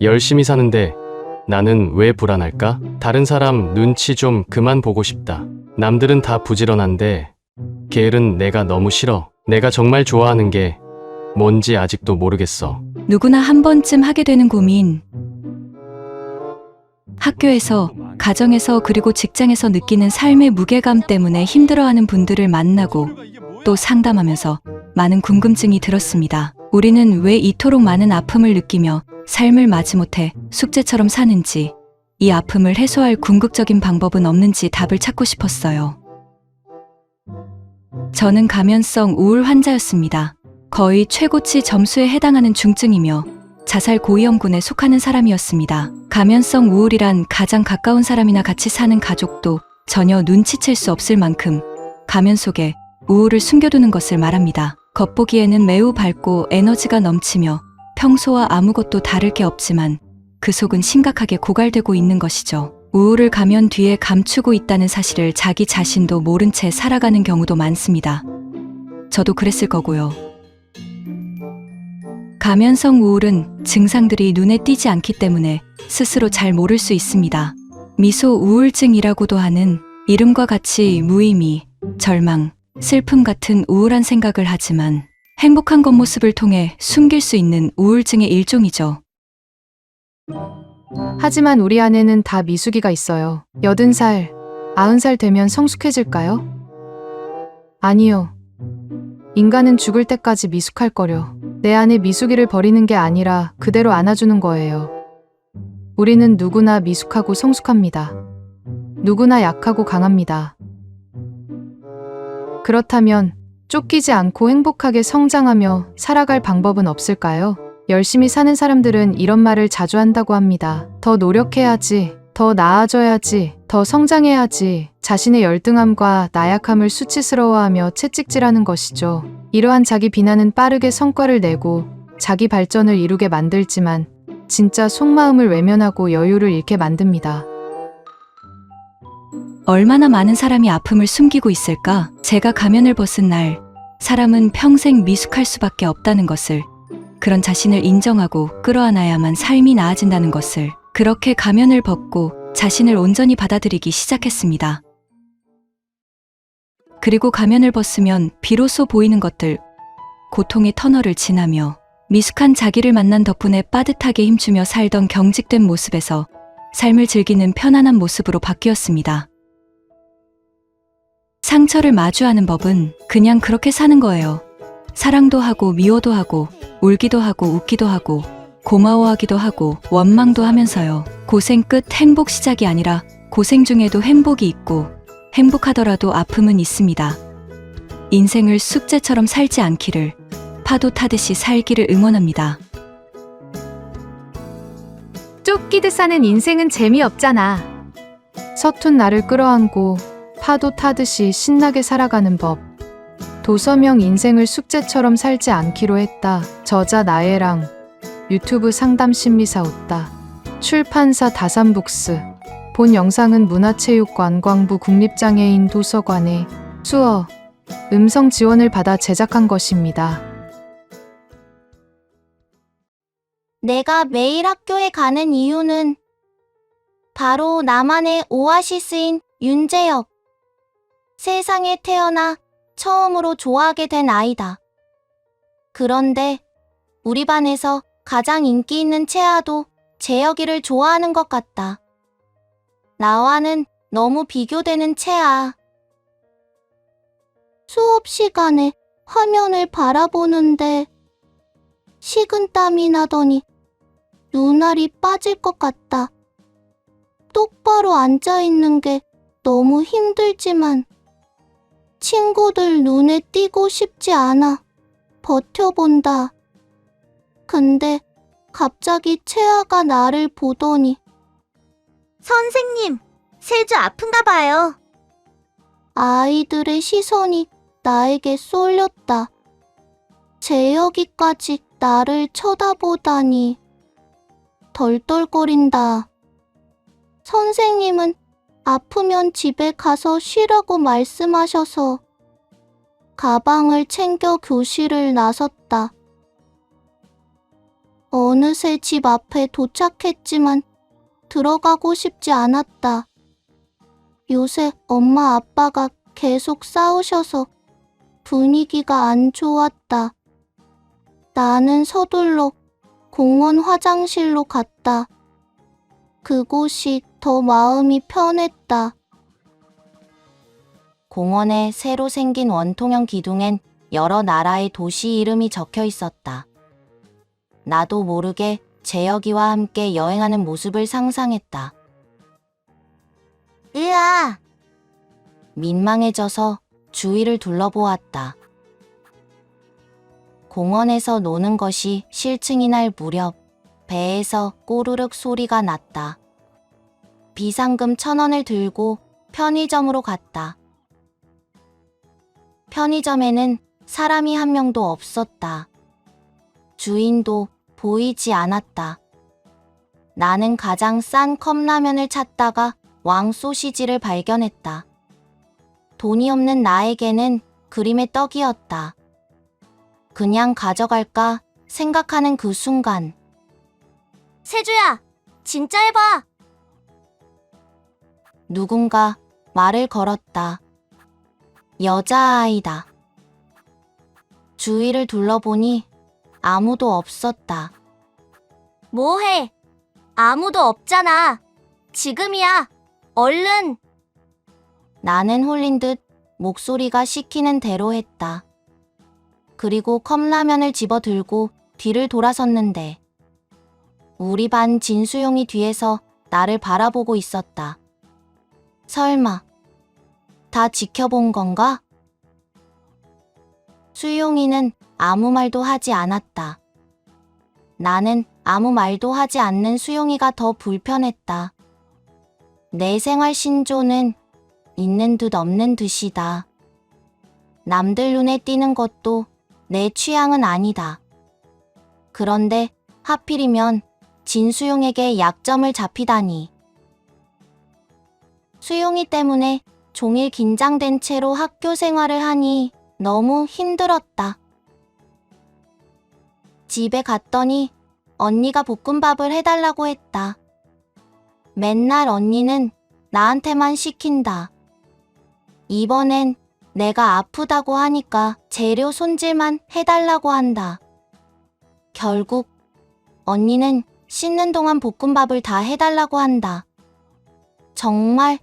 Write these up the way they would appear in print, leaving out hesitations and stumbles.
열심히 사는데 나는 왜 불안할까? 다른 사람 눈치 좀 그만 보고 싶다. 남들은 다 부지런한데 게으른 내가 너무 싫어. 내가 정말 좋아하는 게 뭔지 아직도 모르겠어. 누구나 한 번쯤 하게 되는 고민. 학교에서, 가정에서, 그리고 직장에서 느끼는 삶의 무게감 때문에 힘들어하는 분들을 만나고 또 상담하면서 많은 궁금증이 들었습니다. 우리는 왜 이토록 많은 아픔을 느끼며 삶을 마지못해 숙제처럼 사는지, 이 아픔을 해소할 궁극적인 방법은 없는지 답을 찾고 싶었어요. 저는 가면성 우울 환자였습니다. 거의 최고치 점수에 해당하는 중증이며 자살 고위험군에 속하는 사람이었습니다. 가면성 우울이란 가장 가까운 사람이나 같이 사는 가족도 전혀 눈치챌 수 없을 만큼 가면 속에 우울을 숨겨두는 것을 말합니다. 겉보기에는 매우 밝고 에너지가 넘치며 평소와 아무것도 다를 게 없지만 그 속은 심각하게 고갈되고 있는 것이죠. 우울을 가면 뒤에 감추고 있다는 사실을 자기 자신도 모른 채 살아가는 경우도 많습니다. 저도 그랬을 거고요. 가면성 우울은 증상들이 눈에 띄지 않기 때문에 스스로 잘 모를 수 있습니다. 미소 우울증이라고도 하는 이름과 같이 무의미, 절망, 슬픔 같은 우울한 생각을 하지만 행복한 겉모습을 통해 숨길 수 있는 우울증의 일종이죠. 하지만 우리 안에는 다 미숙이가 있어요. 80살, 90살 되면 성숙해질까요? 아니요. 인간은 죽을 때까지 미숙할 거려. 내 안에 미숙이를 버리는 게 아니라 그대로 안아주는 거예요. 우리는 누구나 미숙하고 성숙합니다. 누구나 약하고 강합니다. 그렇다면 쫓기지 않고 행복하게 성장하며 살아갈 방법은 없을까요? 열심히 사는 사람들은 이런 말을 자주 한다고 합니다. 더 노력해야지, 더 나아져야지, 더 성장해야지. 자신의 열등함과 나약함을 수치스러워하며 채찍질하는 것이죠. 이러한 자기 비난은 빠르게 성과를 내고 자기 발전을 이루게 만들지만 진짜 속마음을 외면하고 여유를 잃게 만듭니다. 얼마나 많은 사람이 아픔을 숨기고 있을까? 제가 가면을 벗은 날, 사람은 평생 미숙할 수밖에 없다는 것을, 그런 자신을 인정하고 끌어안아야만 삶이 나아진다는 것을, 그렇게 가면을 벗고 자신을 온전히 받아들이기 시작했습니다. 그리고 가면을 벗으면 비로소 보이는 것들, 고통의 터널을 지나며 미숙한 자기를 만난 덕분에 빠듯하게 힘주며 살던 경직된 모습에서 삶을 즐기는 편안한 모습으로 바뀌었습니다. 상처를 마주하는 법은 그냥 그렇게 사는 거예요. 사랑도 하고 미워도 하고 울기도 하고 웃기도 하고 고마워하기도 하고 원망도 하면서요. 고생 끝 행복 시작이 아니라 고생 중에도 행복이 있고 행복하더라도 아픔은 있습니다. 인생을 숙제처럼 살지 않기를, 파도 타듯이 살기를 응원합니다. 쫓기듯 사는 인생은 재미없잖아. 서툰 나를 끌어안고 파도 타듯이 신나게 살아가는 법. 도서명 인생을 숙제처럼 살지 않기로 했다. 저자 나혜랑. 유튜브 상담 심리사 웃다. 출판사 다산북스. 본 영상은 문화체육관광부 국립장애인 도서관의 수어, 음성 지원을 받아 제작한 것입니다. 내가 매일 학교에 가는 이유는 바로 나만의 오아시스인 윤재혁. 세상에 태어나 처음으로 좋아하게 된 아이다. 그런데 우리 반에서 가장 인기 있는 채아도 재혁이를 좋아하는 것 같다. 나와는 너무 비교되는 채아. 수업 시간에 화면을 바라보는데 식은땀이 나더니 눈알이 빠질 것 같다. 똑바로 앉아있는 게 너무 힘들지만 친구들 눈에 띄고 싶지 않아 버텨본다. 근데 갑자기 채아가 나를 보더니 선생님, 세주 아픈가 봐요. 아이들의 시선이 나에게 쏠렸다. 재혁이까지 나를 쳐다보다니 덜덜거린다. 선생님은 아프면 집에 가서 쉬라고 말씀하셔서 가방을 챙겨 교실을 나섰다. 어느새 집 앞에 도착했지만 들어가고 싶지 않았다. 요새 엄마 아빠가 계속 싸우셔서 분위기가 안 좋았다. 나는 서둘러 공원 화장실로 갔다. 그곳이 더 마음이 편했다. 공원에 새로 생긴 원통형 기둥엔 여러 나라의 도시 이름이 적혀 있었다. 나도 모르게 재혁이와 함께 여행하는 모습을 상상했다. 으아! 민망해져서 주위를 둘러보았다. 공원에서 노는 것이 실증이 날 무렵 배에서 꼬르륵 소리가 났다. 비상금 1,000원을 들고 편의점으로 갔다. 편의점에는 사람이 한 명도 없었다. 주인도 보이지 않았다. 나는 가장 싼 컵라면을 찾다가 왕 소시지를 발견했다. 돈이 없는 나에게는 그림의 떡이었다. 그냥 가져갈까 생각하는 그 순간. 세주야, 진짜 해봐! 누군가 말을 걸었다. 여자아이다. 주위를 둘러보니 아무도 없었다. 뭐해? 아무도 없잖아. 지금이야. 얼른! 나는 홀린 듯 목소리가 시키는 대로 했다. 그리고 컵라면을 집어들고 뒤를 돌아섰는데 우리 반 진수용이 뒤에서 나를 바라보고 있었다. 설마 다 지켜본 건가? 수용이는 아무 말도 하지 않았다. 나는 아무 말도 하지 않는 수용이가 더 불편했다. 내 생활 신조는 있는 듯 없는 듯이다. 남들 눈에 띄는 것도 내 취향은 아니다. 그런데 하필이면 진수용에게 약점을 잡히다니. 수용이 때문에 종일 긴장된 채로 학교 생활을 하니 너무 힘들었다. 집에 갔더니 언니가 볶음밥을 해달라고 했다. 맨날 언니는 나한테만 시킨다. 이번엔 내가 아프다고 하니까 재료 손질만 해달라고 한다. 결국 언니는 씻는 동안 볶음밥을 다 해달라고 한다. 정말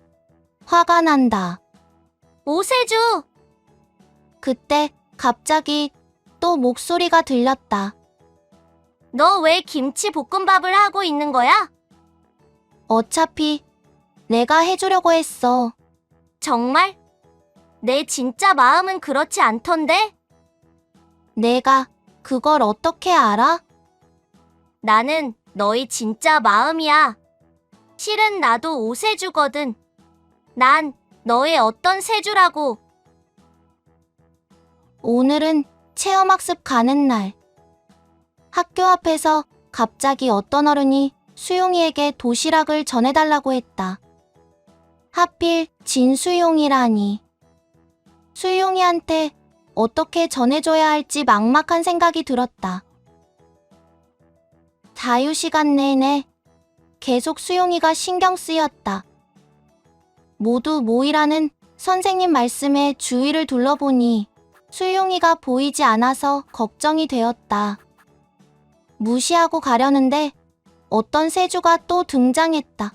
화가 난다. 오세주! 그때 갑자기 또 목소리가 들렸다. 너 왜 김치 볶음밥을 하고 있는 거야? 어차피 내가 해주려고 했어. 정말? 내 진짜 마음은 그렇지 않던데? 내가 그걸 어떻게 알아? 나는 너희 진짜 마음이야. 실은 나도 오세주거든. 난 너의 어떤 세주라고. 오늘은 체험학습 가는 날. 학교 앞에서 갑자기 어떤 어른이 수용이에게 도시락을 전해달라고 했다. 하필 진수용이라니. 수용이한테 어떻게 전해줘야 할지 막막한 생각이 들었다. 자유시간 내내 계속 수용이가 신경 쓰였다. 모두 모이라는 선생님 말씀에 주위를 둘러보니 수용이가 보이지 않아서 걱정이 되었다. 무시하고 가려는데 어떤 세주가 또 등장했다.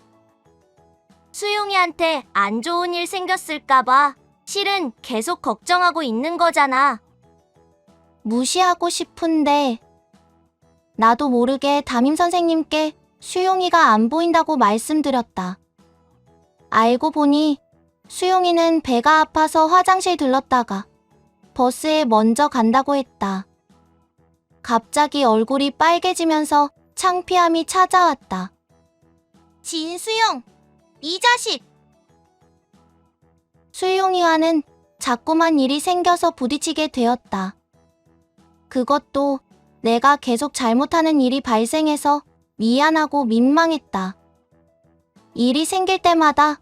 수용이한테 안 좋은 일 생겼을까봐 실은 계속 걱정하고 있는 거잖아. 무시하고 싶은데 나도 모르게 담임 선생님께 수용이가 안 보인다고 말씀드렸다. 알고 보니 수용이는 배가 아파서 화장실 들렀다가 버스에 먼저 간다고 했다. 갑자기 얼굴이 빨개지면서 창피함이 찾아왔다. 진수용, 이 자식! 수용이와는 자꾸만 일이 생겨서 부딪히게 되었다. 그것도 내가 계속 잘못하는 일이 발생해서 미안하고 민망했다. 일이 생길 때마다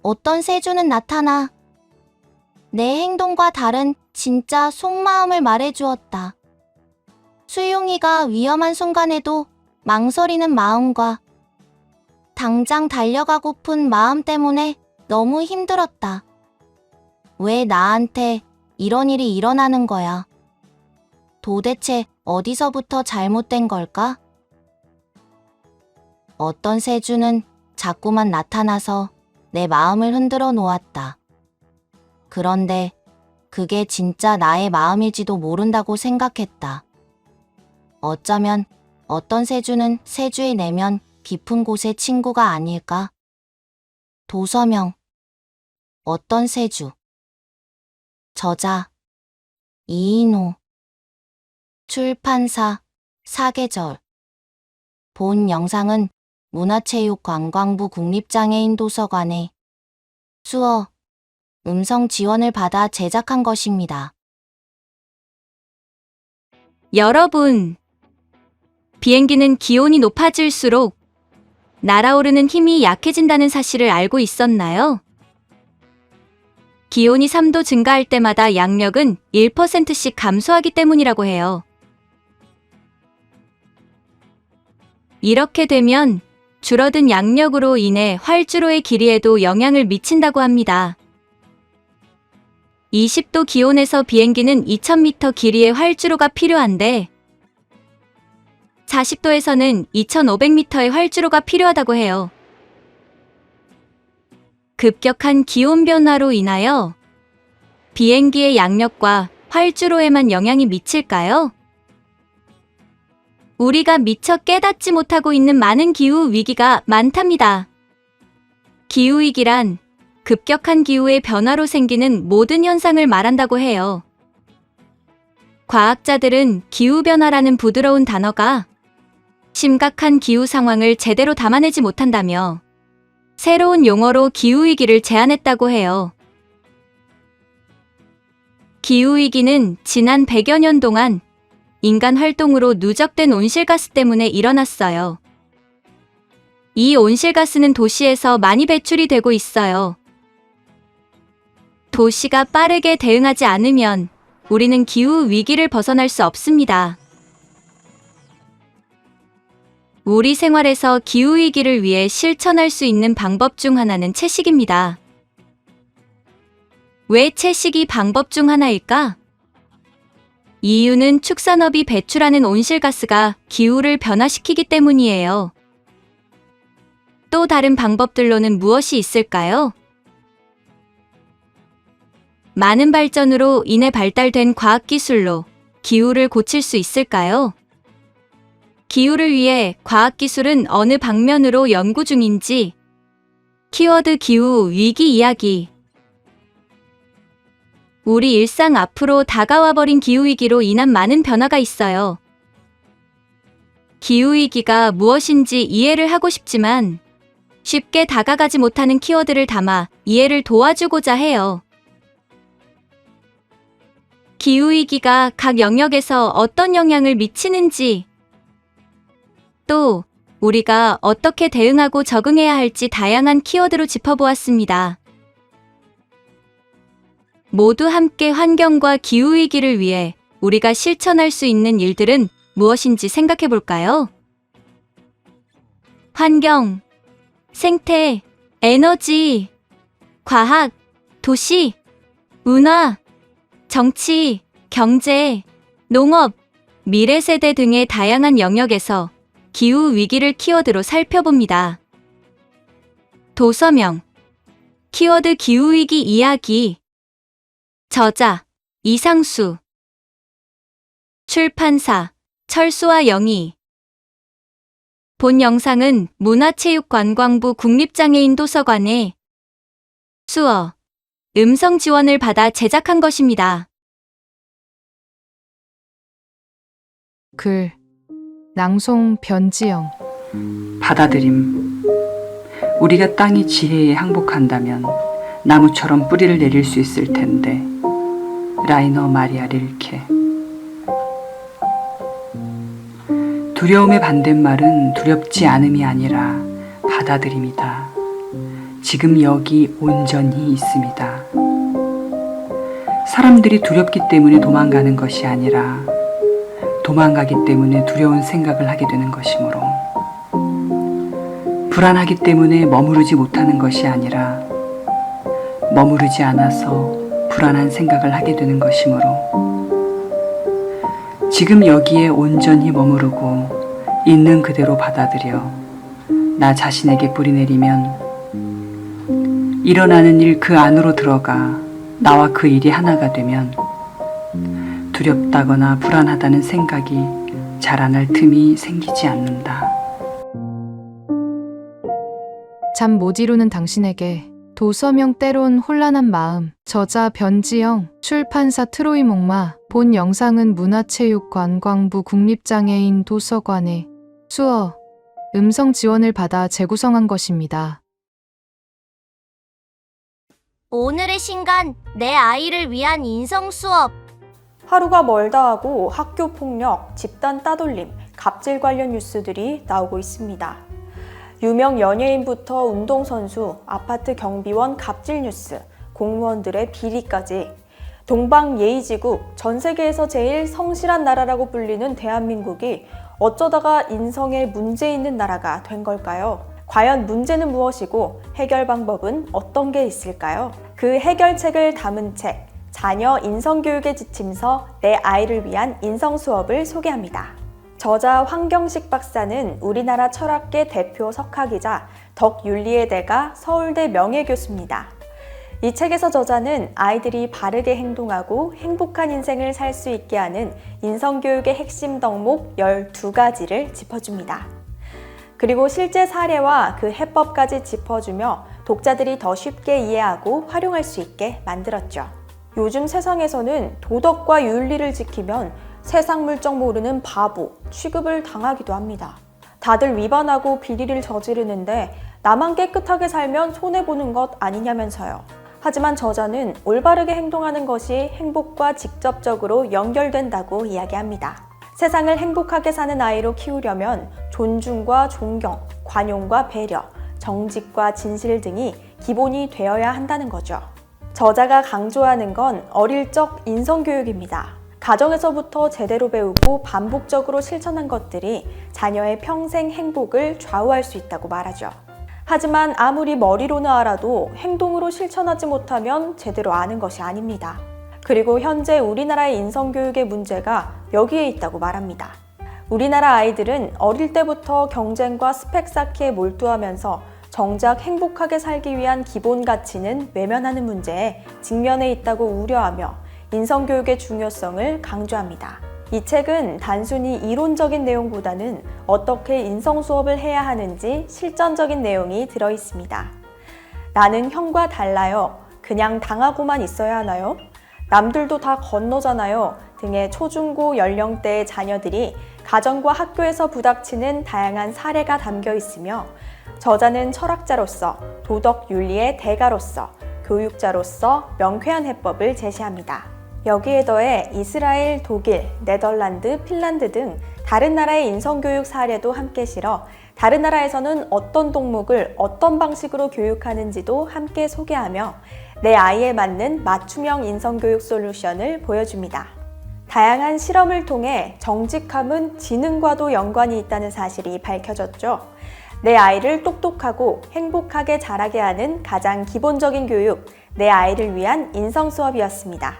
어떤 세주는 나타나 내 행동과 다른 진짜 속마음을 말해주었다. 수용이가 위험한 순간에도 망설이는 마음과 당장 달려가고픈 마음 때문에 너무 힘들었다. 왜 나한테 이런 일이 일어나는 거야? 도대체 어디서부터 잘못된 걸까? 어떤 세주는 자꾸만 나타나서 내 마음을 흔들어 놓았다. 그런데 그게 진짜 나의 마음일지도 모른다고 생각했다. 어쩌면 어떤 세주는 세주의 내면 깊은 곳의 친구가 아닐까? 도서명. 어떤 세주. 저자 이인호. 출판사 사계절. 본 영상은 문화체육관광부 국립장애인 도서관의 수어, 음성 지원을 받아 제작한 것입니다. 여러분, 비행기는 기온이 높아질수록 날아오르는 힘이 약해진다는 사실을 알고 있었나요? 기온이 3도 증가할 때마다 양력은 1%씩 감소하기 때문이라고 해요. 이렇게 되면 줄어든 양력으로 인해 활주로의 길이에도 영향을 미친다고 합니다. 20도 기온에서 비행기는 2000m 길이의 활주로가 필요한데 40도에서는 2500m의 활주로가 필요하다고 해요. 급격한 기온 변화로 인하여 비행기의 양력과 활주로에만 영향이 미칠까요? 우리가 미처 깨닫지 못하고 있는 많은 기후 위기가 많답니다. 기후 위기란 급격한 기후의 변화로 생기는 모든 현상을 말한다고 해요. 과학자들은 기후변화라는 부드러운 단어가 심각한 기후 상황을 제대로 담아내지 못한다며 새로운 용어로 기후위기를 제안했다고 해요. 기후위기는 지난 100여 년 동안 인간 활동으로 누적된 온실가스 때문에 일어났어요. 이 온실가스는 도시에서 많이 배출이 되고 있어요. 도시가 빠르게 대응하지 않으면 우리는 기후 위기를 벗어날 수 없습니다. 우리 생활에서 기후 위기를 위해 실천할 수 있는 방법 중 하나는 채식입니다. 왜 채식이 방법 중 하나일까? 이유는 축산업이 배출하는 온실가스가 기후를 변화시키기 때문이에요. 또 다른 방법들로는 무엇이 있을까요? 많은 발전으로 인해 발달된 과학기술로 기후를 고칠 수 있을까요? 기후를 위해 과학기술은 어느 방면으로 연구 중인지. 키워드 기후 위기 이야기. 우리 일상 앞으로 다가와버린 기후위기로 인한 많은 변화가 있어요. 기후위기가 무엇인지 이해를 하고 싶지만 쉽게 다가가지 못하는 키워드를 담아 이해를 도와주고자 해요. 기후위기가 각 영역에서 어떤 영향을 미치는지, 또 우리가 어떻게 대응하고 적응해야 할지 다양한 키워드로 짚어보았습니다. 모두 함께 환경과 기후위기를 위해 우리가 실천할 수 있는 일들은 무엇인지 생각해 볼까요? 환경, 생태, 에너지, 과학, 도시, 문화, 정치, 경제, 농업, 미래 세대 등의 다양한 영역에서 기후 위기를 키워드로 살펴봅니다. 도서명, 키워드 기후위기 이야기. 저자, 이상수. 출판사, 철수와 영희. 본 영상은 문화체육관광부 국립장애인 도서관의 수어, 음성 지원을 받아 제작한 것입니다. 글, 낭송 변지영. 받아들임. 우리가 땅이 지혜에 항복한다면 나무처럼 뿌리를 내릴 수 있을 텐데. 라이너 마리아 릴케. 두려움의 반대말은 두렵지 않음이 아니라 받아들임이다. 지금 여기 온전히 있습니다. 사람들이 두렵기 때문에 도망가는 것이 아니라 도망가기 때문에 두려운 생각을 하게 되는 것이므로, 불안하기 때문에 머무르지 못하는 것이 아니라 머무르지 않아서 불안한 생각을 하게 되는 것이므로, 지금 여기에 온전히 머무르고 있는 그대로 받아들여 나 자신에게 뿌리내리면, 일어나는 일 그 안으로 들어가 나와 그 일이 하나가 되면 두렵다거나 불안하다는 생각이 자라날 틈이 생기지 않는다. 잠 못 이루는 당신에게 도서명 때론 혼란한 마음. 저자 변지영, 출판사 트로이 목마. 본 영상은 문화체육관광부 국립장애인 도서관의 수어, 음성 지원을 받아 재구성한 것입니다. 오늘의 신간, 내 아이를 위한 인성 수업. 하루가 멀다 하고 학교 폭력, 집단 따돌림, 갑질 관련 뉴스들이 나오고 있습니다. 유명 연예인부터 운동선수, 아파트 경비원 갑질 뉴스, 공무원들의 비리까지 동방예의지국, 전 세계에서 제일 성실한 나라라고 불리는 대한민국이 어쩌다가 인성에 문제 있는 나라가 된 걸까요? 과연 문제는 무엇이고 해결 방법은 어떤 게 있을까요? 그 해결책을 담은 책, 자녀 인성교육의 지침서, 내 아이를 위한 인성 수업을 소개합니다. 저자 황경식 박사는 우리나라 철학계 대표 석학이자 덕윤리의 대가 서울대 명예교수입니다. 이 책에서 저자는 아이들이 바르게 행동하고 행복한 인생을 살 수 있게 하는 인성교육의 핵심 덕목 12가지를 짚어줍니다. 그리고 실제 사례와 그 해법까지 짚어주며 독자들이 더 쉽게 이해하고 활용할 수 있게 만들었죠. 요즘 세상에서는 도덕과 윤리를 지키면 세상 물정 모르는 바보 취급을 당하기도 합니다. 다들 위반하고 비리를 저지르는데 나만 깨끗하게 살면 손해보는 것 아니냐면서요. 하지만 저자는 올바르게 행동하는 것이 행복과 직접적으로 연결된다고 이야기합니다. 세상을 행복하게 사는 아이로 키우려면 존중과 존경, 관용과 배려, 정직과 진실 등이 기본이 되어야 한다는 거죠. 저자가 강조하는 건 어릴 적 인성교육입니다. 가정에서부터 제대로 배우고 반복적으로 실천한 것들이 자녀의 평생 행복을 좌우할 수 있다고 말하죠. 하지만 아무리 머리로는 알아도 행동으로 실천하지 못하면 제대로 아는 것이 아닙니다. 그리고 현재 우리나라의 인성교육의 문제가 여기에 있다고 말합니다. 우리나라 아이들은 어릴 때부터 경쟁과 스펙 쌓기에 몰두하면서 정작 행복하게 살기 위한 기본 가치는 외면하는 문제에 직면해 있다고 우려하며 인성교육의 중요성을 강조합니다. 이 책은 단순히 이론적인 내용보다는 어떻게 인성 수업을 해야 하는지 실전적인 내용이 들어 있습니다. 나는 형과 달라요. 그냥 당하고만 있어야 하나요? 남들도 다 건너잖아요. 등의 초중고 연령대의 자녀들이 가정과 학교에서 부닥치는 다양한 사례가 담겨 있으며 저자는 철학자로서, 도덕 윤리의 대가로서, 교육자로서 명쾌한 해법을 제시합니다. 여기에 더해 이스라엘, 독일, 네덜란드, 핀란드 등 다른 나라의 인성교육 사례도 함께 실어 다른 나라에서는 어떤 동목을 어떤 방식으로 교육하는지도 함께 소개하며 내 아이에 맞는 맞춤형 인성교육 솔루션을 보여줍니다. 다양한 실험을 통해 정직함은 지능과도 연관이 있다는 사실이 밝혀졌죠. 내 아이를 똑똑하고 행복하게 자라게 하는 가장 기본적인 교육, 내 아이를 위한 인성 수업이었습니다.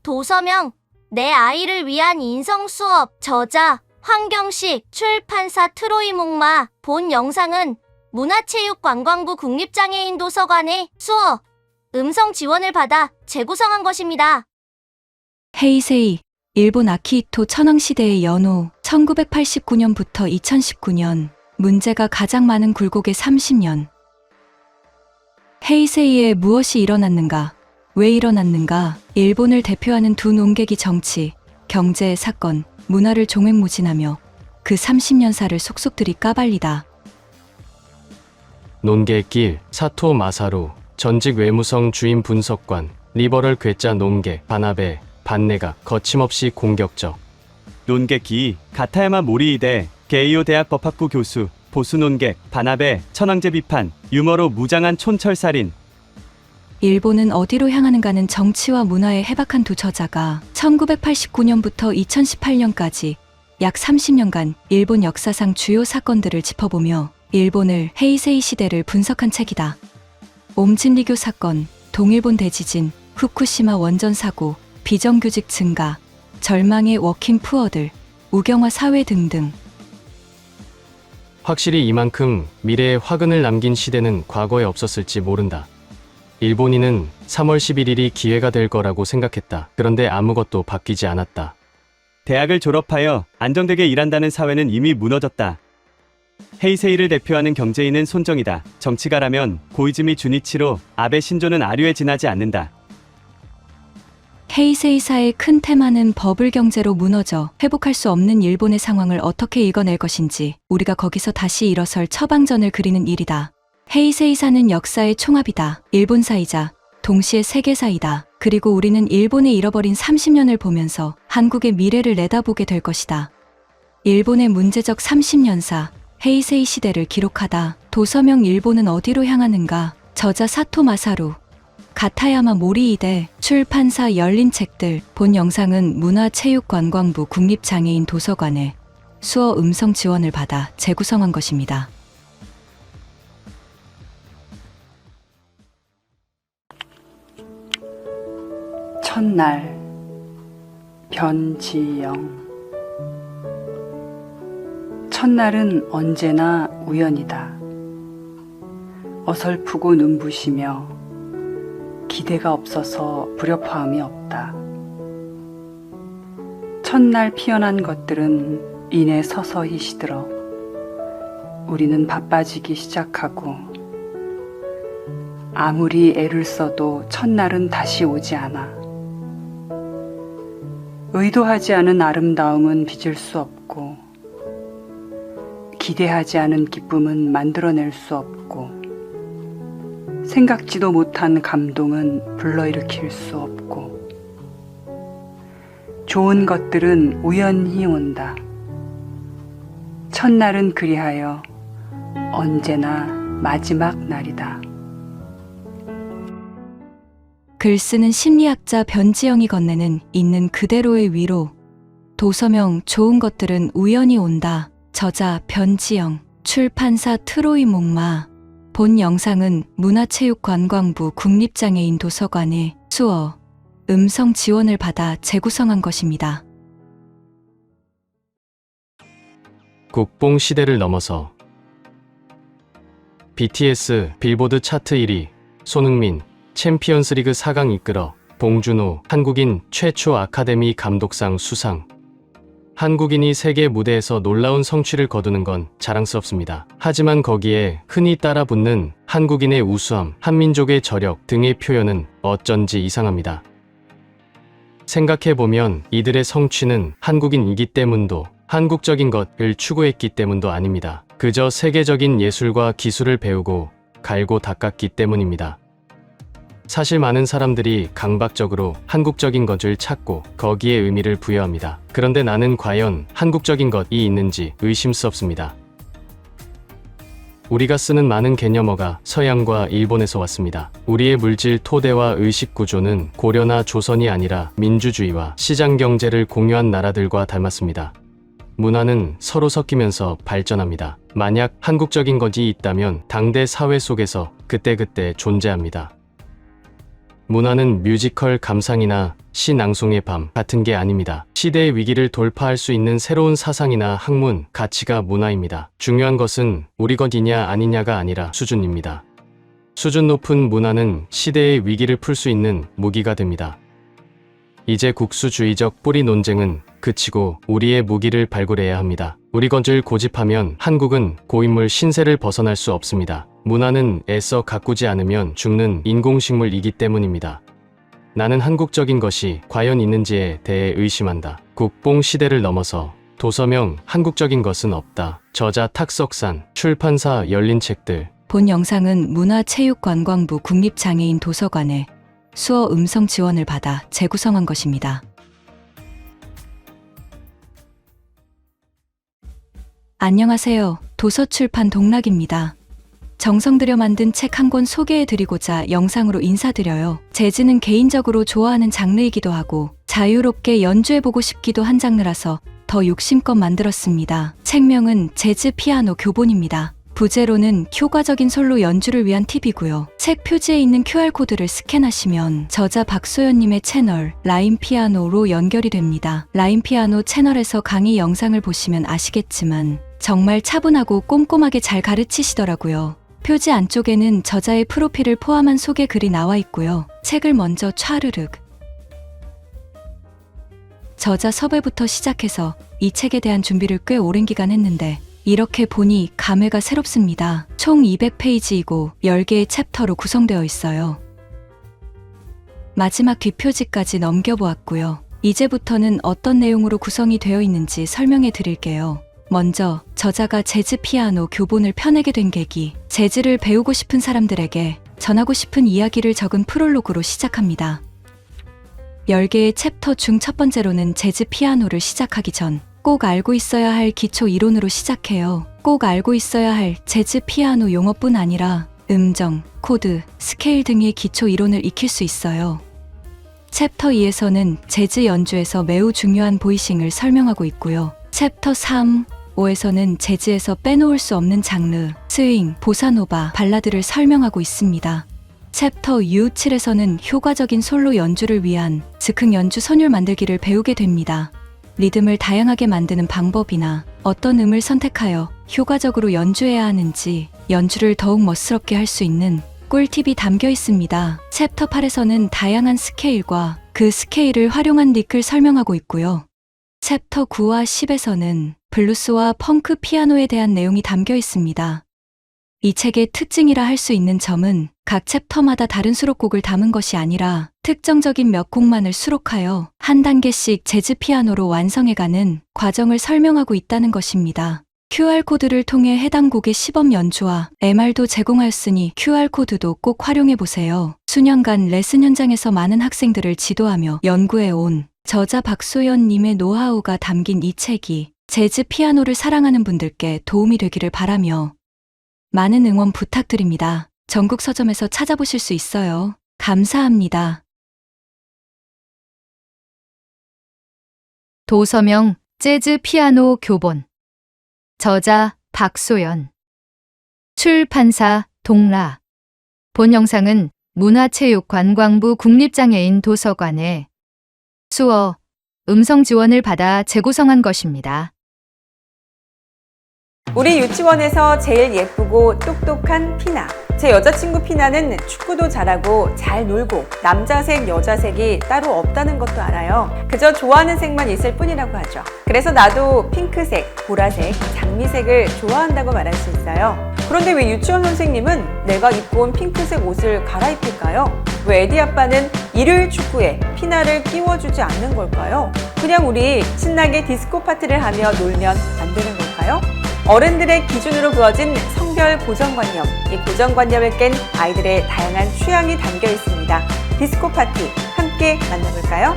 도서명, 내 아이를 위한 인성 수업. 저자 황경식, 출판사 트로이 목마. 본 영상은 문화체육관광부 국립장애인 도서관의 수어, 음성 지원을 받아 재구성한 것입니다. 헤이세이, 일본 아키히토 천황시대의 연호, 1989년부터 2019년, 문제가 가장 많은 굴곡의 30년. 헤이세이에 무엇이 일어났는가? 왜 일어났는가? 일본을 대표하는 두 논객이 정치, 경제, 사건, 문화를 종횡무진하며 그 30년사를 속속들이 까발리다. 논개길, 사토 마사루, 전직 외무성 주임 분석관, 리버럴 괴짜 논개, 반아베, 반내가 거침없이 공격적. 논객기, 가타야마 모리이대, 게이오 대학 법학부 교수, 보수 논객, 반아베, 천황제 비판, 유머로 무장한 촌철살인. 일본은 어디로 향하는가는 정치와 문화에 해박한 두 저자가 1989년부터 2018년까지 약 30년간 일본 역사상 주요 사건들을 짚어보며 일본을 헤이세이 시대를 분석한 책이다. 옴진리교 사건, 동일본 대지진, 후쿠시마 원전 사고, 비정규직 증가, 절망의 워킹 푸어들, 우경화 사회 등등. 확실히 이만큼 미래에 화근을 남긴 시대는 과거에 없었을지 모른다. 일본인은 3월 11일이 기회가 될 거라고 생각했다. 그런데 아무것도 바뀌지 않았다. 대학을 졸업하여 안정되게 일한다는 사회는 이미 무너졌다. 헤이세이를 대표하는 경제인은 손정이다. 정치가라면 고이즈미 주니치로, 아베 신조는 아류에 지나지 않는다. 헤이세이사의 큰 테마는 버블 경제로 무너져 회복할 수 없는 일본의 상황을 어떻게 이겨낼 것인지 우리가 거기서 다시 일어설 처방전을 그리는 일이다. 헤이세이사는 역사의 총합이다. 일본사이자 동시에 세계사이다. 그리고 우리는 일본의 잃어버린 30년을 보면서 한국의 미래를 내다보게 될 것이다. 일본의 문제적 30년사, 헤이세이 시대를 기록하다. 도서명 일본은 어디로 향하는가? 저자 사토 마사루, 가타야마 모리이데, 출판사 열린 책들. 본 영상은 문화체육관광부 국립장애인 도서관에 수어 음성 지원을 받아 재구성한 것입니다. 첫날 변지영. 첫날은 언제나 우연이다. 어설프고 눈부시며 기대가 없어서 불협화음이 없다. 첫날 피어난 것들은 이내 서서히 시들어 우리는 바빠지기 시작하고 아무리 애를 써도 첫날은 다시 오지 않아. 의도하지 않은 아름다움은 빚을 수 없고 기대하지 않은 기쁨은 만들어낼 수 없고 생각지도 못한 감동은 불러일으킬 수 없고 좋은 것들은 우연히 온다. 첫날은 그리하여 언제나 마지막 날이다. 글 쓰는 심리학자 변지영이 건네는 있는 그대로의 위로. 도서명 좋은 것들은 우연히 온다. 저자 변지영, 출판사 트로이 목마. 본 영상은 문화체육관광부 국립장애인 도서관에 수어, 음성 지원을 받아 재구성한 것입니다. 국뽕 시대를 넘어서 BTS 빌보드 차트 1위, 손흥민 챔피언스리그 4강 이끌어, 봉준호 한국인 최초 아카데미 감독상 수상. 한국인이 세계 무대에서 놀라운 성취를 거두는 건 자랑스럽습니다. 하지만 거기에 흔히 따라붙는 한국인의 우수함, 한민족의 저력 등의 표현은 어쩐지 이상합니다. 생각해보면 이들의 성취는 한국인이기 때문도, 한국적인 것을 추구했기 때문도 아닙니다. 그저 세계적인 예술과 기술을 배우고 갈고 닦았기 때문입니다. 사실 많은 사람들이 강박적으로 한국적인 것을 찾고 거기에 의미를 부여합니다. 그런데 나는 과연 한국적인 것이 있는지 의심스럽습니다. 우리가 쓰는 많은 개념어가 서양과 일본에서 왔습니다. 우리의 물질 토대와 의식 구조는 고려나 조선이 아니라 민주주의와 시장 경제를 공유한 나라들과 닮았습니다. 문화는 서로 섞이면서 발전합니다. 만약 한국적인 것이 있다면 당대 사회 속에서 그때그때 존재합니다. 문화는 뮤지컬 감상이나 시 낭송의 밤 같은 게 아닙니다. 시대의 위기를 돌파할 수 있는 새로운 사상이나 학문, 가치가 문화입니다. 중요한 것은 우리 것이냐 아니냐가 아니라 수준입니다. 수준 높은 문화는 시대의 위기를 풀 수 있는 무기가 됩니다. 이제 국수주의적 뿌리 논쟁은 그치고 우리의 무기를 발굴해야 합니다. 우리 것을 고집하면 한국은 고인물 신세를 벗어날 수 없습니다. 문화는 애써 가꾸지 않으면 죽는 인공식물이기 때문입니다. 나는 한국적인 것이 과연 있는지에 대해 의심한다. 국뽕 시대를 넘어서 도서명 한국적인 것은 없다. 저자 탁석산, 출판사 열린 책들. 본 영상은 문화체육관광부 국립장애인 도서관에 수어 음성 지원을 받아 재구성한 것입니다. 안녕하세요. 도서출판 동락입니다. 정성 들여 만든 책 한 권 소개해드리고자 영상으로 인사드려요. 재즈는 개인적으로 좋아하는 장르이기도 하고 자유롭게 연주해보고 싶기도 한 장르라서 더 욕심껏 만들었습니다. 책명은 재즈 피아노 교본입니다. 부제로는 효과적인 솔로 연주를 위한 팁이고요. 책 표지에 있는 QR코드를 스캔하시면 저자 박소연님의 채널 라인 피아노로 연결이 됩니다. 라인 피아노 채널에서 강의 영상을 보시면 아시겠지만 정말 차분하고 꼼꼼하게 잘 가르치시더라고요. 표지 안쪽에는 저자의 프로필을 포함한 소개 글이 나와 있고요. 책을 먼저 촤르륵 저자 섭외부터 시작해서 이 책에 대한 준비를 꽤 오랜 기간 했는데 이렇게 보니 감회가 새롭습니다. 총 200페이지이고 10개의 챕터로 구성되어 있어요. 마지막 뒷표지까지 넘겨보았고요. 이제부터는 어떤 내용으로 구성이 되어 있는지 설명해 드릴게요. 먼저 저자가 재즈 피아노 교본을 펴내게 된 계기, 재즈를 배우고 싶은 사람들에게 전하고 싶은 이야기를 적은 프롤로그로 시작합니다. 10개의 챕터 중 첫 번째로는 재즈 피아노를 시작하기 전 꼭 알고 있어야 할 기초 이론으로 시작해요. 꼭 알고 있어야 할 재즈 피아노 용어뿐 아니라 음정, 코드, 스케일 등의 기초 이론을 익힐 수 있어요. 챕터 2에서는 재즈 연주에서 매우 중요한 보이싱을 설명하고 있고요. 챕터 3, 5에서는 재즈에서 빼놓을 수 없는 장르, 스윙, 보사노바, 발라드를 설명하고 있습니다. 챕터 U7에서는 효과적인 솔로 연주를 위한 즉흥 연주 선율 만들기를 배우게 됩니다. 리듬을 다양하게 만드는 방법이나 어떤 음을 선택하여 효과적으로 연주해야 하는지 연주를 더욱 멋스럽게 할 수 있는 꿀팁이 담겨 있습니다. 챕터 8에서는 다양한 스케일과 그 스케일을 활용한 릭을 설명하고 있고요. 챕터 9와 10에서는 블루스와 펑크 피아노에 대한 내용이 담겨 있습니다. 이 책의 특징이라 할 수 있는 점은 각 챕터마다 다른 수록곡을 담은 것이 아니라 특정적인 몇 곡만을 수록하여 한 단계씩 재즈 피아노로 완성해가는 과정을 설명하고 있다는 것입니다. QR코드를 통해 해당 곡의 시범 연주와 MR도 제공하였으니 QR코드도 꼭 활용해보세요. 수년간 레슨 현장에서 많은 학생들을 지도하며 연구해온 저자 박소연님의 노하우가 담긴 이 책이 재즈 피아노를 사랑하는 분들께 도움이 되기를 바라며 많은 응원 부탁드립니다. 전국 서점에서 찾아보실 수 있어요. 감사합니다. 도서명 재즈 피아노 교본. 저자 박소연. 출판사 동라. 본 영상은 문화체육관광부 국립장애인 도서관의 수어, 음성 지원을 받아 재구성한 것입니다. 우리 유치원에서 제일 예쁘고 똑똑한 피나. 제 여자친구 피나는 축구도 잘하고 잘 놀고 남자색, 여자색이 따로 없다는 것도 알아요. 그저 좋아하는 색만 있을 뿐이라고 하죠. 그래서 나도 핑크색, 보라색, 장미색을 좋아한다고 말할 수 있어요. 그런데 왜 유치원 선생님은 내가 입고 온 핑크색 옷을 갈아입힐까요? 왜 에디 아빠는 일요일 축구에 피나를 끼워주지 않는 걸까요? 그냥 우리 신나게 디스코 파티를 하며 놀면 안 되는 걸까요? 어른들의 기준으로 그어진 성별 고정관념, 이 고정관념을 깬 아이들의 다양한 취향이 담겨 있습니다. 디스코 파티 함께 만나볼까요?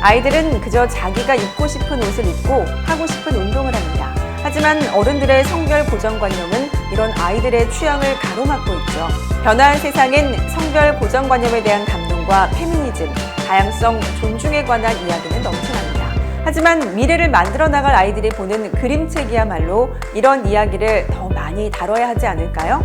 아이들은 그저 자기가 입고 싶은 옷을 입고 하고 싶은 운동을 합니다. 하지만 어른들의 성별 고정관념은 이런 아이들의 취향을 가로막고 있죠. 변화한 세상엔 성별 고정관념에 대한 감동과 페미니즘, 다양성, 존중에 관한 이야기는 넘쳐납니다. 하지만 미래를 만들어 나갈 아이들이 보는 그림책이야말로 이런 이야기를 더 많이 다뤄야 하지 않을까요?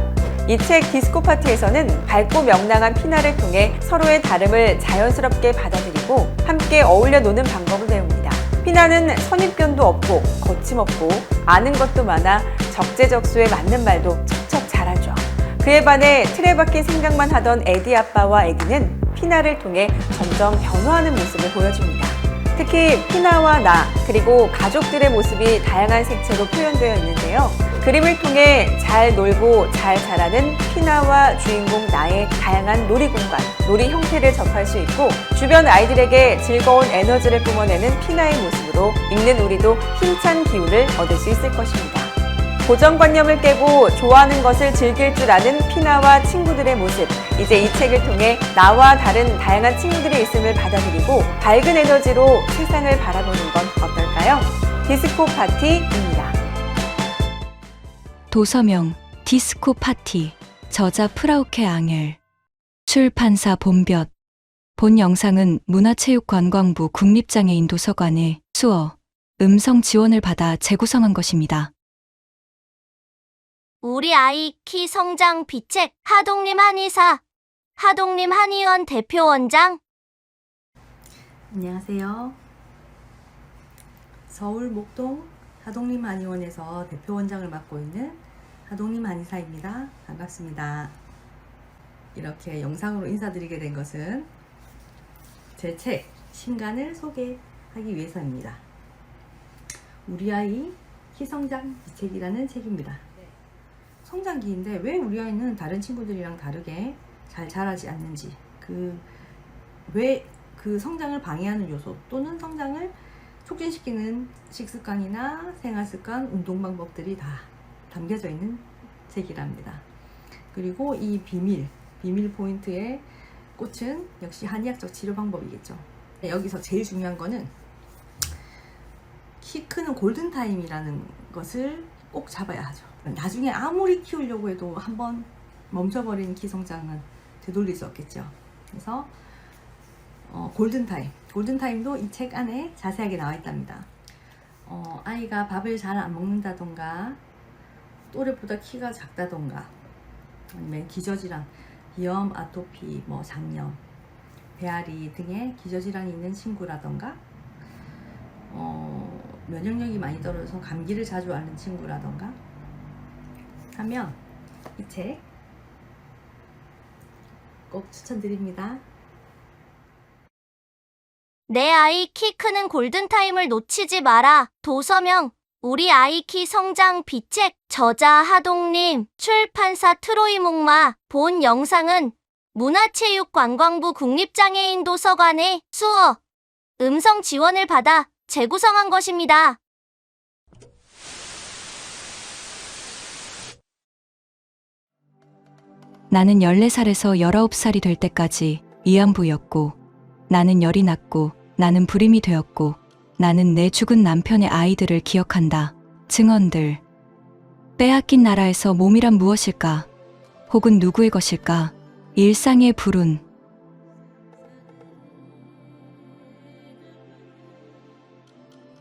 이 책 디스코 파티에서는 밝고 명랑한 피나를 통해 서로의 다름을 자연스럽게 받아들이고 함께 어울려 노는 방법을 배웁니다. 피나는 선입견도 없고 거침없고 아는 것도 많아 적재적소에 맞는 말도 척척 잘하죠. 그에 반해 틀에 박힌 생각만 하던 에디 아빠와 에디는 피나를 통해 점점 변화하는 모습을 보여줍니다. 특히 피나와 나 그리고 가족들의 모습이 다양한 색채로 표현되어 있는데요. 그림을 통해 잘 놀고 잘 자라는 피나와 주인공 나의 다양한 놀이 공간, 놀이 형태를 접할 수 있고 주변 아이들에게 즐거운 에너지를 뿜어내는 피나의 모습으로 읽는 우리도 힘찬 기운을 얻을 수 있을 것입니다. 고정관념을 깨고 좋아하는 것을 즐길 줄 아는 피나와 친구들의 모습, 이제 이 책을 통해 나와 다른 다양한 친구들이 있음을 받아들이고 밝은 에너지로 세상을 바라보는 건 어떨까요? 디스코 파티입니다. 도서명 디스코 파티. 저자 프라우케 앙헬, 출판사 봄볕. 본 영상은 문화체육관광부 국립장애인 도서관의 수어, 음성 지원을 받아 재구성한 것입니다. 우리 아이 키 성장 비책 하동림 한의사 하동림 한의원 대표 원장. 안녕하세요. 서울 목동 하동림 한의원에서 대표 원장을 맡고 있는 하동림 한의사입니다. 반갑습니다. 이렇게 영상으로 인사드리게 된 것은 제 책 신간을 소개하기 위해서입니다. 우리 아이 키성장 비책이라는 책입니다. 성장기인데 왜 우리 아이는 다른 친구들이랑 다르게 잘 자라지 않는지, 왜 그 성장을 방해하는 요소 또는 성장을 촉진시키는 식습관이나 생활습관, 운동 방법들이 다 담겨져 있는 책이랍니다. 그리고 이 비밀 포인트의 꽃은 역시 한의학적 치료 방법이겠죠. 여기서 제일 중요한 거는 키 크는 골든타임이라는 것을 꼭 잡아야 하죠. 나중에 아무리 키우려고 해도 한번 멈춰버린 키 성장은 되돌릴 수 없겠죠. 그래서 골든타임도 이 책 안에 자세하게 나와 있답니다. 아이가 밥을 잘 안 먹는다던가 또래보다 키가 작다던가 아니면 기저질환, 비염, 아토피, 장염, 배앓이 등의 기저질환이 있는 친구라던가 면역력이 많이 떨어져서 감기를 자주 앓는 친구라던가 하면 이 책 꼭 추천드립니다. 내 아이 키 크는 골든타임을 놓치지 마라. 도서명 우리 아이 키 성장 비책 저자 하동림 출판사 트로이 목마. 본 영상은 문화체육관광부 국립장애인 도서관의 수어, 음성 지원을 받아 재구성한 것입니다. 나는 14살에서 19살이 될 때까지 위안부였고, 나는 열이 났고, 나는 불임이 되었고, 나는 내 죽은 남편의 아이들을 기억한다. 증언들. 빼앗긴 나라에서 몸이란 무엇일까? 혹은 누구의 것일까? 일상의 불운.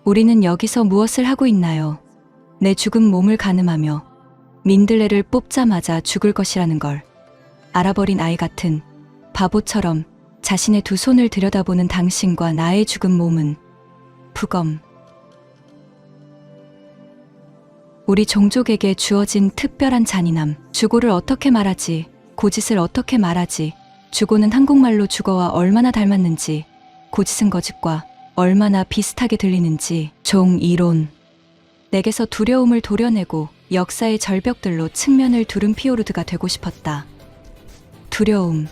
우리는 여기서 무엇을 하고 있나요? 내 죽은 몸을 가늠하며 민들레를 뽑자마자 죽을 것이라는 걸 알아버린 아이 같은 바보처럼 자신의 두 손을 들여다보는 당신과 나의 죽은 몸은 부검. 우리 종족에게 주어진 특별한 잔인함. 주고를 어떻게 말하지? 고짓을 어떻게 말하지? 주고는 한국말로 주거와 얼마나 닮았는지, 고짓은 거짓과 얼마나 비슷하게 들리는지. 종이론. 내게서 두려움을 도려내고 역사의 절벽들로 측면을 두른 피오르드가 되고 싶었다. 두려움.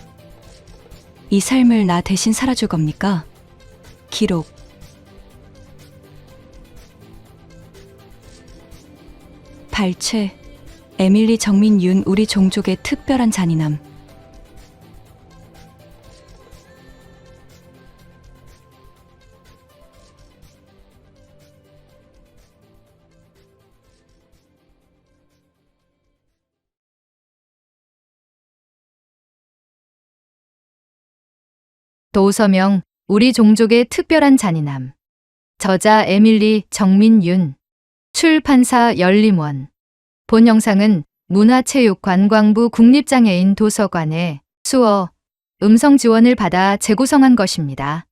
이 삶을 나 대신 살아줄 겁니까? 기록. 발췌. 에밀리 정민윤 우리 종족의 특별한 잔인함. 도서명 우리 종족의 특별한 잔인함. 저자 에밀리 정민윤. 출판사 열림원. 본 영상은 문화체육관광부 국립장애인 도서관의 수어, 음성 지원을 받아 재구성한 것입니다.